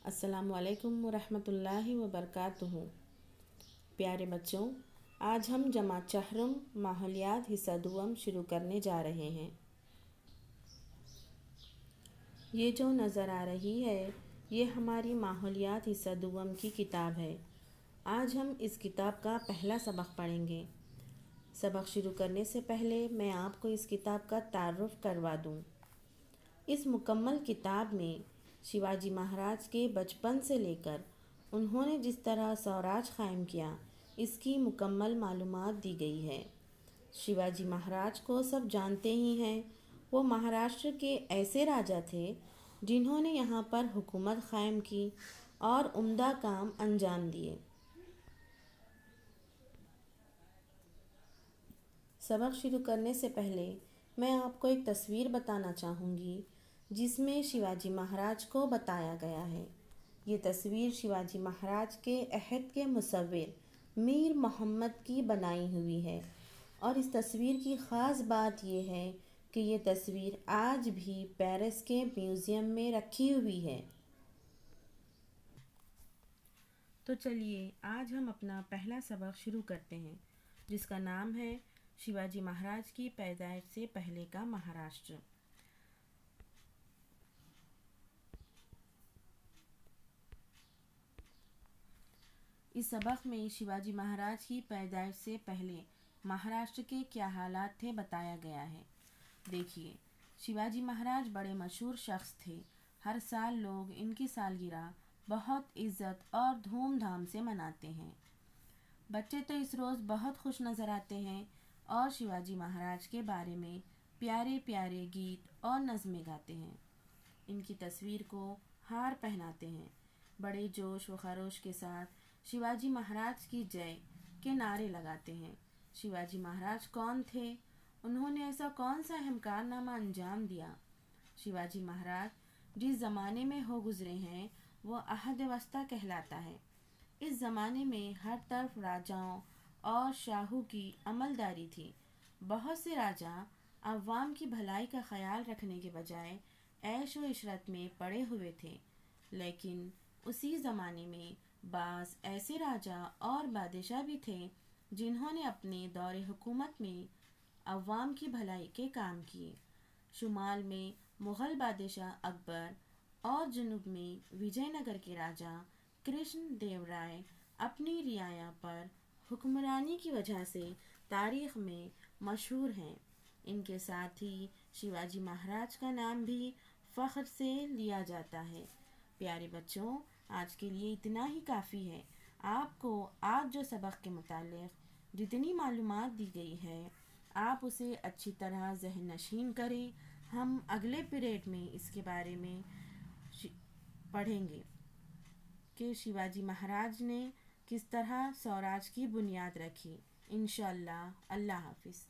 السلام علیکم ورحمۃ اللہ وبرکاتہ۔ پیارے بچوں، آج ہم جماعت چہرم ماحولیات حصہ دوم شروع کرنے جا رہے ہیں۔ یہ جو نظر آ رہی ہے یہ ہماری ماحولیات حصہ دوم کی کتاب ہے۔ آج ہم اس کتاب کا پہلا سبق پڑھیں گے۔ سبق شروع کرنے سے پہلے میں آپ کو اس کتاب کا تعارف کروا دوں۔ اس مکمل کتاب میں شیواجی مہاراج کے بچپن سے لے کر انہوں نے جس طرح سوراج قائم کیا اس کی مکمل معلومات دی گئی ہے۔ شیواجی مہاراج کو سب جانتے ہی ہیں۔ وہ مہاراشٹر کے ایسے راجا تھے جنہوں نے یہاں پر حکومت قائم کی اور عمدہ کام انجام دیے۔ سبق شروع کرنے سے پہلے میں آپ کو ایک تصویر بتانا چاہوں گی جس میں شیواجی مہاراج کو بتایا گیا ہے۔ یہ تصویر شیواجی مہاراج کے عہد کے مصور میر محمد کی بنائی ہوئی ہے، اور اس تصویر کی خاص بات یہ ہے کہ یہ تصویر آج بھی پیرس کے میوزیم میں رکھی ہوئی ہے۔ تو چلیے آج ہم اپنا پہلا سبق شروع کرتے ہیں، جس کا نام ہے شیواجی مہاراج کی پیدائش سے پہلے کا مہاراشٹر۔ اس سبق میں شیواجی مہاراج کی پیدائش سے پہلے مہاراشٹر کے کیا حالات تھے بتایا گیا ہے۔ دیکھیے، شیواجی مہاراج بڑے مشہور شخص تھے۔ ہر سال لوگ ان کی سالگرہ بہت عزت اور دھوم دھام سے مناتے ہیں۔ بچے تو اس روز بہت خوش نظر آتے ہیں اور شیواجی مہاراج کے بارے میں پیارے پیارے گیت اور نظمیں گاتے ہیں۔ ان کی تصویر کو ہار پہناتے ہیں۔ بڑے جوش و خروش کے ساتھ شیواجی مہاراج کی جے کے نعرے لگاتے ہیں۔ شیواجی مہاراج کون تھے؟ انہوں نے ایسا کون سا اہم کارنامہ انجام دیا؟ شیواجی مہاراج جس زمانے میں ہو گزرے ہیں وہ عہد وسطیٰ کہلاتا ہے۔ اس زمانے میں ہر طرف راجاؤں اور شاہوں کی عملداری تھی۔ بہت سے راجا عوام کی بھلائی کا خیال رکھنے کے بجائے عیش و عشرت میں پڑے ہوئے تھے، لیکن اسی زمانے میں بعض ایسے راجا اور بادشاہ بھی تھے جنہوں نے اپنے دور حکومت میں عوام کی بھلائی کے کام کیے۔ شمال میں مغل بادشاہ اکبر اور جنوب میں وجے نگر کے راجا کرشن دیو رائے اپنی رعایا پر حکمرانی کی وجہ سے تاریخ میں مشہور ہیں۔ ان کے ساتھ ہی شیواجی مہاراج کا نام بھی فخر سے لیا جاتا ہے۔ پیارے بچوں، آج کے لیے اتنا ہی کافی ہے۔ آپ کو آج جو سبق کے متعلق جتنی معلومات دی گئی ہے آپ اسے اچھی طرح ذہن نشین کریں۔ ہم اگلے پیریڈ میں اس کے بارے میں پڑھیں گے کہ شیواجی مہاراج نے کس طرح سوراج کی بنیاد رکھی۔ انشاءاللہ۔ اللہ حافظ۔